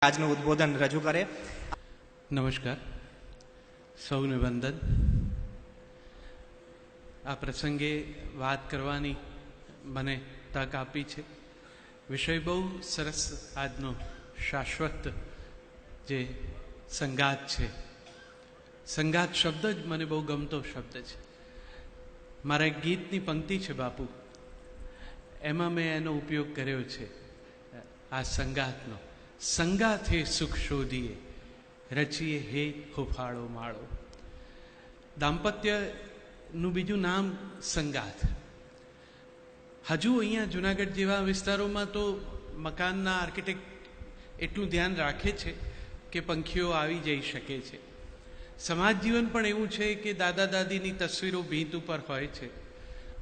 આજનું ઉદ્બોધન રજૂ કરે. નમસ્કાર, સૌને વંદન. આ પ્રસંગે વાત કરવાની મને તક આપી છે. વિષય બહુ સરસ આજનો શાશ્વત જે સંગાત છે. સંગાત શબ્દ જ મને બહુ ગમતો શબ્દ છે. મારા એક ગીતની પંક્તિ છે બાપુ, એમાં મેં એનો ઉપયોગ કર્યો છે આ સંગાતનો. સંગાથે સુખ શોધીએ, રચીએ હે હુફાળો માળો. દાંપત્યનું બીજું નામ સંગાથ. હજુ અહીંયા જુનાગઢ જેવા વિસ્તારોમાં તો મકાનના આર્કિટેક્ટ એટલું ધ્યાન રાખે છે કે પંખીઓ આવી જઈ શકે છે. સમાજ જીવન પણ એવું છે કે દાદા દાદીની તસવીરો ભીંત ઉપર હોય છે.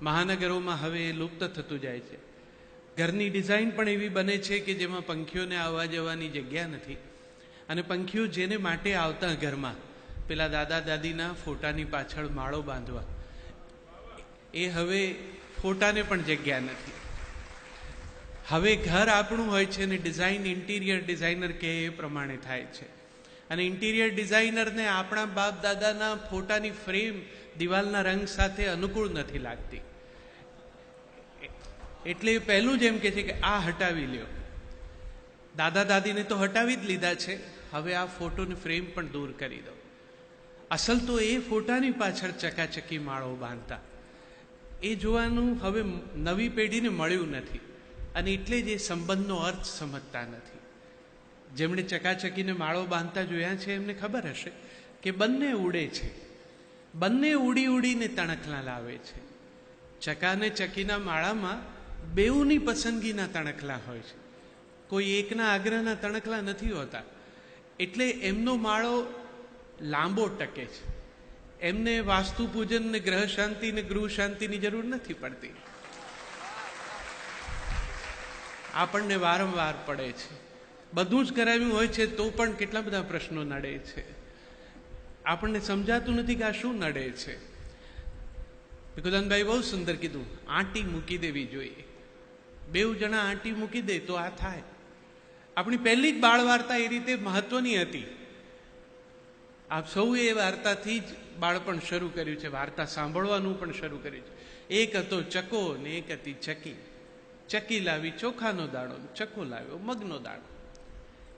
મહાનગરોમાં હવે એ લુપ્ત થતું જાય છે. ઘરની ડિઝાઇન પણ એવી બને છે કે જેમાં પંખીઓને આવવા જવાની જગ્યા નથી. અને પંખીઓ જેને માટે આવતા ઘરમાં પેલા દાદા દાદીના ફોટાની પાછળ માળો બાંધવા, એ હવે ફોટાને પણ જગ્યા નથી. હવે ઘર આપણું હોય છે ને ડિઝાઇન ઇન્ટિરિયર ડિઝાઇનર કે એ પ્રમાણે થાય છે. અને ઇન્ટિરિયર ડિઝાઇનરને આપણા બાપ દાદાના ફોટાની ફ્રેમ દિવાલના રંગ સાથે અનુકૂળ નથી લાગતી. એટલે પહેલું જ એમ કે છે કે આ હટાવી લ્યો. દાદા દાદીને તો હટાવી જ લીધા છે, હવે આ ફોટોની ફ્રેમ પણ દૂર કરી દો. અસલ તો એ ફોટાની પાછળ ચકાચકી માળો બાંધતા, એ જોવાનું હવે નવી પેઢીને મળ્યું નથી. અને એટલે જ એ સંબંધનો અર્થ સમજતા નથી. જેમણે ચકાચકીને માળો બાંધતા જોયા છે એમને ખબર હશે કે બંને ઉડે છે. બંને ઉડી ઉડીને તણખલા લાવે છે. ચકાને ચકીના માળામાં બેઉની પસંદગીના તણખલા હોય છે, કોઈ એકના આગ્રહના તણખલા નથી હોતા. એટલે એમનો માળો લાંબો ટકે છે. એમને વાસ્તુ પૂજન ને ગ્રહ શાંતિ ને ગૃહ શાંતિની જરૂર નથી પડતી. આપણને વારંવાર પડે છે. બધું જ કરાવ્યું હોય છે તો પણ કેટલા બધા પ્રશ્નો નડે છે. આપણને સમજાતું નથી કે આ શું નડે છે. ભિખુદાનભાઈ બહુ સુંદર કીધું, આંટી મૂકી દેવી જોઈએ. બેઉ જણા આંટી મૂકી દે તો આ થાય. આપણી પહેલી જ બાળ વાર્તા એ રીતે મહત્વની હતી. આપ સૌએ એ વાર્તાથી જ બાળપણ શરૂ કર્યું છે, વાર્તા સાંભળવાનું પણ શરૂ કર્યું છે. એક હતો ચકો ને એક હતી ચકી. ચકી લાવી ચોખાનો દાણો, ચકો લાવ્યો મગનો દાણો.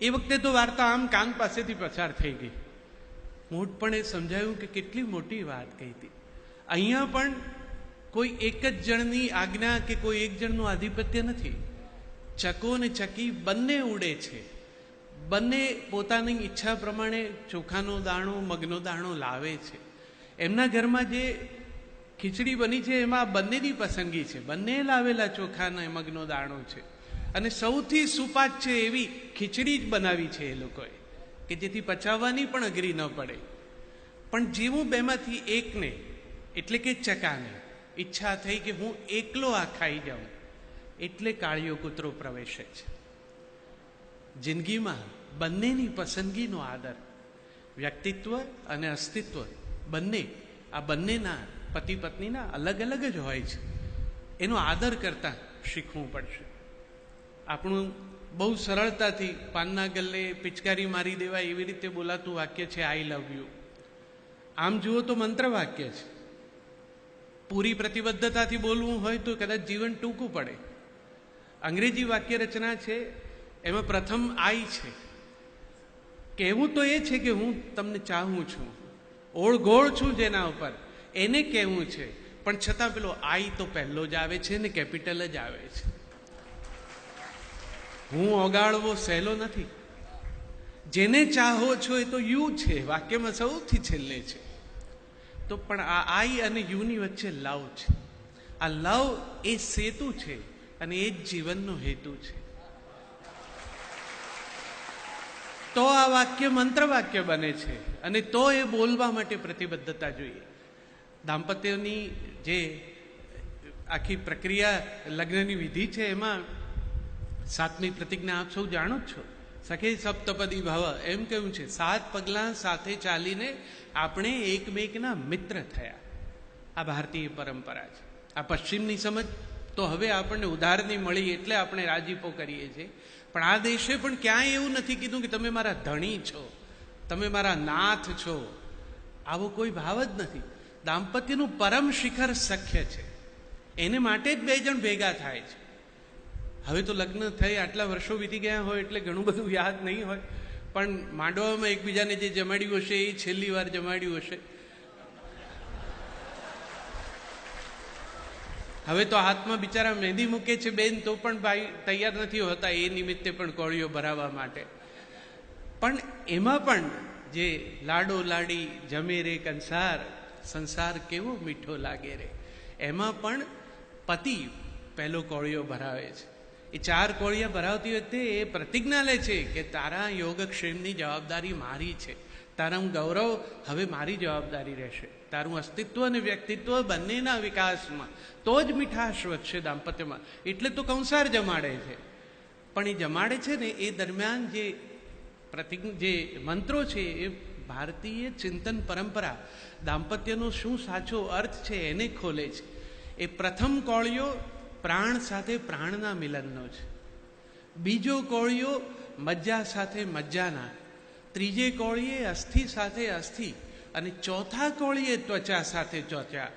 એ વખતે તો વાર્તા આમ કાન પાસેથી પસાર થઈ ગઈ. મોટપણે સમજાયું કે કેટલી મોટી વાત કહી હતી. અહીંયા પણ કોઈ એક જ જણની આજ્ઞા કે કોઈ એક જણનું આધિપત્ય નથી. ચકો ને ચકી બંને ઉડે છે. બંને પોતાની ઈચ્છા પ્રમાણે ચોખાનો દાણો મગનો દાણો લાવે છે. એમના ઘરમાં જે ખીચડી બની છે એમાં બંનેની પસંદગી છે. બંને લાવેલા ચોખાનો મગનો દાણો છે. અને સૌથી સુપાચ છે એવી ખીચડી જ બનાવી છે એ લોકોએ, કે જેથી પચાવવાની પણ અઘરી ન પડે. પણ જેવું બેમાંથી એકને એટલે કે ચકાને ઈચ્છા થઈ કે હું એકલો આ ખાઈ જાઉં, એટલે કાળિયો કૂતરો પ્રવેશે છે. જિંદગીમાં બંનેની પસંદગીનો આદર, વ્યક્તિત્વ અને અસ્તિત્વ બંને, આ બંનેના પતિ પત્નીના અલગ અલગ જ હોય છે. એનો આદર કરતા શીખવું પડશે. આપણું બહુ સરળતાથી પાનના ગલ્લે પિચકારી મારી દેવાય એવી રીતે બોલાતું વાક્ય છે આઈ લવ યુ. આમ જુઓ તો મંત્ર વાક્ય છે. પૂરી પ્રતિબદ્ધતાથી બોલવું હોય તો કદાચ જીવન ટૂંકું પડે. અંગ્રેજી વાક્ય રચના છે, એમાં પ્રથમ આઈ છે. કહેવું તો એ છે કે હું તમને ચાહું છું, ઓળઘોળ છું જેના ઉપર, એને કહેવું છે. પણ છતાં પેલો આઈ તો પહેલો જ આવે છે ને કેપિટલ જ આવે છે. હું ઓગાળવો સહેલો નથી. જેને ચાહો છો એ તો યુ છે, વાક્યમાં સૌથી છેલ્લે છે. તો પણ આ આઈ અને યુની વચ્ચે લવ છે. આ લવ એ સેતુ છે અને એ જ જીવનનો હેતુ છે. તો આ વાક્ય મંત્ર વાક્ય બને છે અને તો એ બોલવા માટે પ્રતિબદ્ધતા જોઈએ. દાંપત્યની જે આખી પ્રક્રિયા લગ્નની વિધિ છે એમાં 7મી પ્રતિજ્ઞા આપ સૌ જાણો જ છો. સખે સપ્તપદી ભવ એમ કહ્યું છે. 7 પગલાં સાથે ચાલીને આપણે એકમેકના મિત્ર થયા. આ ભારતીય પરંપરા છે. આ પશ્ચિમની સમજ તો હવે આપણને ઉધારની મળી એટલે આપણે રાજીપો કરીએ છીએ. પણ આ દેશે પણ ક્યાંય એવું નથી કીધું કે તમે મારા ધણી છો, તમે મારા નાથ છો. આવો કોઈ ભાવ જ નથી. દાંપત્યનું પરમ શિખર સખ્ય છે, એને માટે જ બે જણ ભેગા થાય છે. હવે તો લગ્ન થઈ આટલા વર્ષો વીતી ગયા હોય એટલે ઘણું બધું યાદ નહીં હોય, પણ માંડવામાં એકબીજાને જે જમાડ્યું હશે એ છેલ્લી વાર જમાડ્યું હશે. હવે તો હાથમાં બિચારા મહેંદી મૂકે છે બેન, તો પણ ભાઈ તૈયાર નથી હોતા એ નિમિત્તે પણ કોળીઓ ભરાવવા માટે. પણ એમાં પણ જે લાડો લાડી જમે રે કંસાર, સંસાર કેવો મીઠો લાગે રે, એમાં પણ પતિ પહેલો કોળીઓ ભરાવે છે. એ 4 કોળિયા ભરાવતી વખતે એ પ્રતિજ્ઞા લે છે કે તારા યોગક્ષેમની જવાબદારી મારી છે, તારું ગૌરવ હવે મારી જવાબદારી રહેશે, તારું અસ્તિત્વ અને વ્યક્તિત્વ બંનેના વિકાસમાં તો જ મીઠાશ વધશે દાંપત્યમાં. એટલે તો કંસાર જમાડે છે. પણ એ જમાડે છે ને એ દરમિયાન જે મંત્રો છે એ ભારતીય ચિંતન પરંપરા દાંપત્યનો શું સાચો અર્થ છે એને ખોલે છે. એ પ્રથમ કોળિયો પ્રાણ સાથે પ્રાણના મિલનનો છે, બીજો કોળિયો મજ્જા સાથે મજ્જાના, ત્રીજે કોળીએ અસ્થિ સાથે અસ્થિ, અને ચોથા કોળીએ ત્વચા સાથે ત્વચા.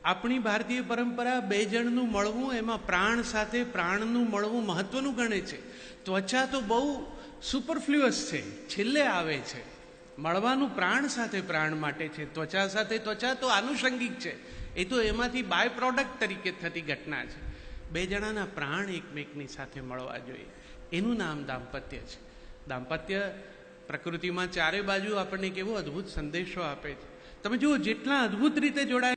આપણી ભારતીય પરંપરા 2 જણનું મળવું, એમાં પ્રાણ સાથે પ્રાણનું મળવું મહત્વનું ગણે છે. ત્વચા તો બહુ સુપરફ્લુઅસ છે, છેલ્લે આવે છે. મળવાનું પ્રાણ સાથે પ્રાણ માટે છે, ત્વચા સાથે ત્વચા તો આનુષંગિક છે, એ તો એમાંથી બાય પ્રોડક્ટ તરીકે થતી ઘટના છે. 2 જણાના પ્રાણ એકમેકની સાથે મળવા જોઈએ, એનું નામ દાંપત્ય છે. દાંપત્ય પ્રકૃતિમાં ચારે બાજુ આપણને કેવો અદ્ભુત સંદેશો આપે છે. તમે જુઓ, જેટલા અદ્ભુત રીતે જોડાય